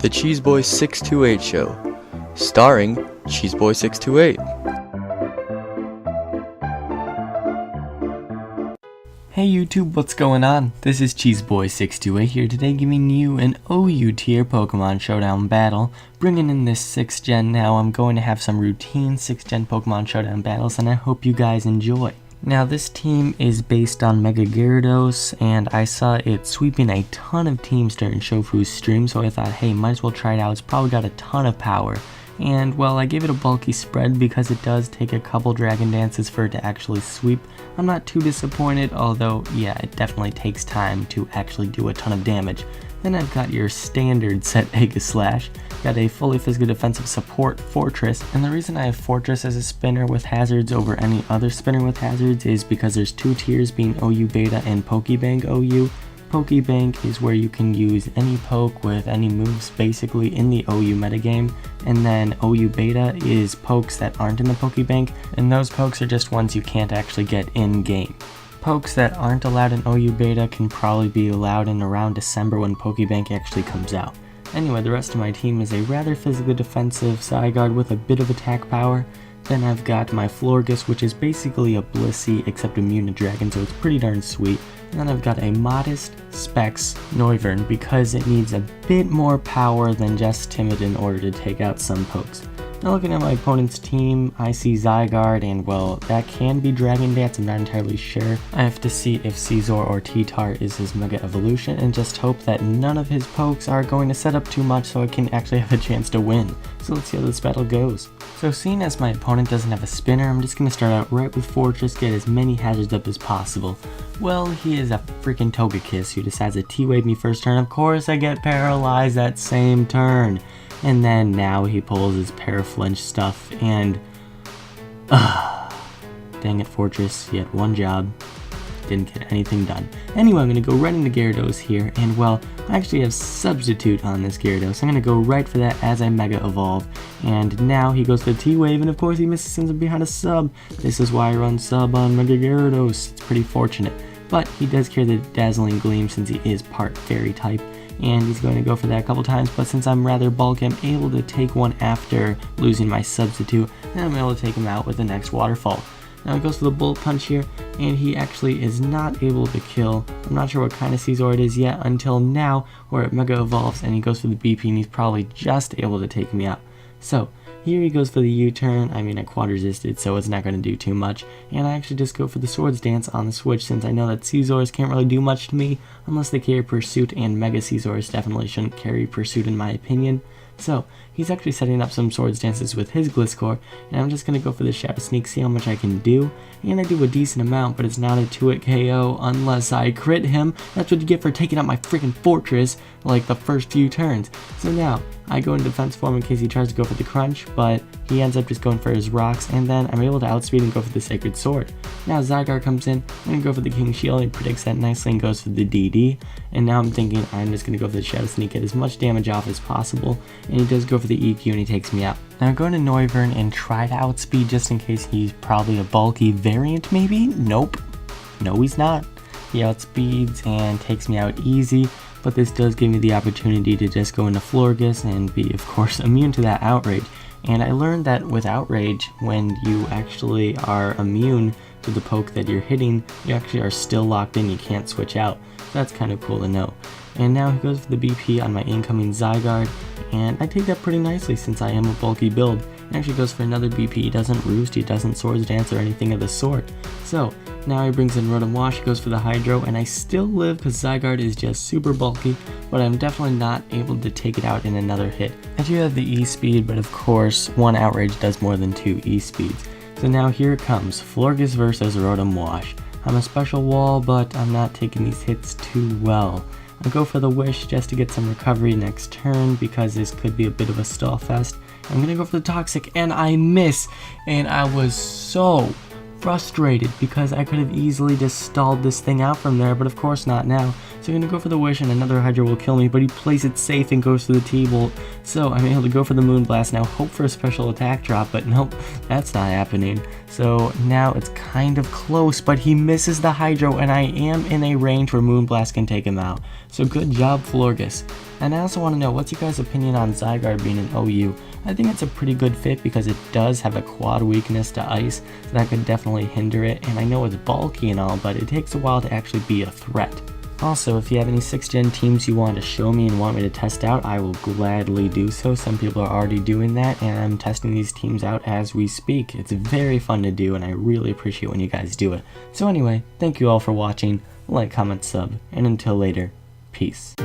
The Cheeseboy 628 Show, starring Cheeseboy 628. Hey YouTube, what's going on? This is Cheeseboy 628 here today, giving you an OU tier Pokemon Showdown battle. Bringing in this 6th gen now. I'm going to have some routine 6th gen Pokemon Showdown battles, and I hope you guys enjoy. Now this team is based on Mega Gyarados, and I saw it sweeping a ton of teams during Shofu's stream, so I thought, hey, might as well try it out. It's probably got a ton of power. And, well, I gave it a bulky spread because it does take a couple Dragon Dances for it to actually sweep. I'm not too disappointed, although, yeah, it definitely takes time to actually do a ton of damage. Then I've got your standard set Aegislash, got a fully physical defensive support Fortress, and the reason I have Fortress as a spinner with hazards over any other spinner with hazards is because there's two tiers, being OU Beta and Pokebank OU. Pokebank is where you can use any poke with any moves basically in the OU metagame, and then OU Beta is pokes that aren't in the Pokebank, and those pokes are just ones you can't actually get in-game. Pokes that aren't allowed in OU Beta can probably be allowed in around December when Pokebank actually comes out. Anyway, the rest of my team is a rather physically defensive Zygarde with a bit of attack power. Then I've got my Florges, which is basically a Blissey except immune to Dragon, so it's pretty darn sweet. And then I've got a modest Specs Noivern because it needs a bit more power than just Timid in order to take out some pokes. Now looking at my opponent's team, I see Zygarde, and well, that can be Dragon Dance, I'm not entirely sure. I have to see if Scizor or T-Tar is his Mega Evolution, and just hope that none of his pokes are going to set up too much so I can actually have a chance to win. So let's see how this battle goes. So seeing as my opponent doesn't have a spinner, I'm just going to start out right with Fortress, get as many hazards up as possible. Well, he is a freaking Togekiss who decides to T-Wave me first turn. Of course I get paralyzed that same turn. And then now he pulls his Paraflinch stuff and... dang it, Fortress, you had one job. Didn't get anything done. Anyway, I'm going to go right into Gyarados here, and well, I actually have Substitute on this Gyarados. I'm going to go right for that as I Mega Evolve. And now he goes for the T-Wave, and of course he misses since I'm behind a Sub. This is why I run Sub on Mega Gyarados. It's pretty fortunate. But he does carry the Dazzling Gleam since he is part Fairy type. And he's going to go for that a couple times, but since I'm rather bulky, I'm able to take one after losing my Substitute, and I'm able to take him out with the next Waterfall. Now he goes for the Bullet Punch here, and he actually is not able to kill. I'm not sure what kind of Scizor it is yet until now, where it Mega Evolves, and he goes for the BP, and he's probably just able to take me out. So, here he goes for the U-turn. I mean, I quad resisted, so it's not going to do too much. And I actually just go for the Swords Dance on the switch, since I know that Scizors can't really do much to me unless they carry Pursuit, and Mega Scizors definitely shouldn't carry Pursuit in my opinion. So, he's actually setting up some Swords Dances with his Gliscor, and I'm just going to go for the Shadow Sneak, see how much I can do. And I do a decent amount, but it's not a 2-hit KO unless I crit him. That's what you get for taking out my freaking Fortress like the first few turns. So now, I go in defense form in case he tries to go for the Crunch, but he ends up just going for his Rocks, and then I'm able to outspeed and go for the Sacred Sword. Now Zygarde comes in, I'm going to go for the King Shield, and he predicts that nicely and goes for the DD. And now I'm thinking I'm just going to go for the Shadow Sneak, get as much damage off as possible, and he does go for the EQ and he takes me out. Now I'm going to Noivern and try to outspeed just in case he's probably a bulky variant maybe? Nope. No, he's not. He outspeeds and takes me out easy. But this does give me the opportunity to just go into Florges and be, of course, immune to that Outrage. And I learned that with Outrage, when you actually are immune to the poke that you're hitting, you actually are still locked in, you can't switch out. So that's kind of cool to know. And now he goes for the BP on my incoming Zygarde, and I take that pretty nicely since I am a bulky build. He actually goes for another BP, he doesn't Roost, he doesn't Swords Dance or anything of the sort. So, now he brings in Rotom Wash, he goes for the Hydro, and I still live because Zygarde is just super bulky, but I'm definitely not able to take it out in another hit. I do have the E-Speed, but of course, one Outrage does more than two E-Speeds. So now here it comes, Florges versus Rotom Wash. I'm a special wall, but I'm not taking these hits too well. I go for the Wish just to get some recovery next turn because this could be a bit of a stall fest. I'm gonna go for the Toxic, and I miss, and I was so frustrated because I could have easily just stalled this thing out from there, but of course not now. So I'm going to go for the Wish, and another Hydro will kill me, but he plays it safe and goes for the T-Bolt. So I'm able to go for the Moonblast now, hope for a special attack drop, but nope, that's not happening. So now it's kind of close, but he misses the Hydro, and I am in a range where Moonblast can take him out. So good job, Florges. And I also want to know, what's your guys' opinion on Zygarde being an OU? I think it's a pretty good fit because it does have a quad weakness to ice, so that could definitely hinder it, and I know it's bulky and all, but it takes a while to actually be a threat. Also, if you have any 6th gen teams you want to show me and want me to test out, I will gladly do so. Some people are already doing that, and I'm testing these teams out as we speak. It's very fun to do, and I really appreciate when you guys do it. So anyway, thank you all for watching, like, comment, sub, and until later, peace.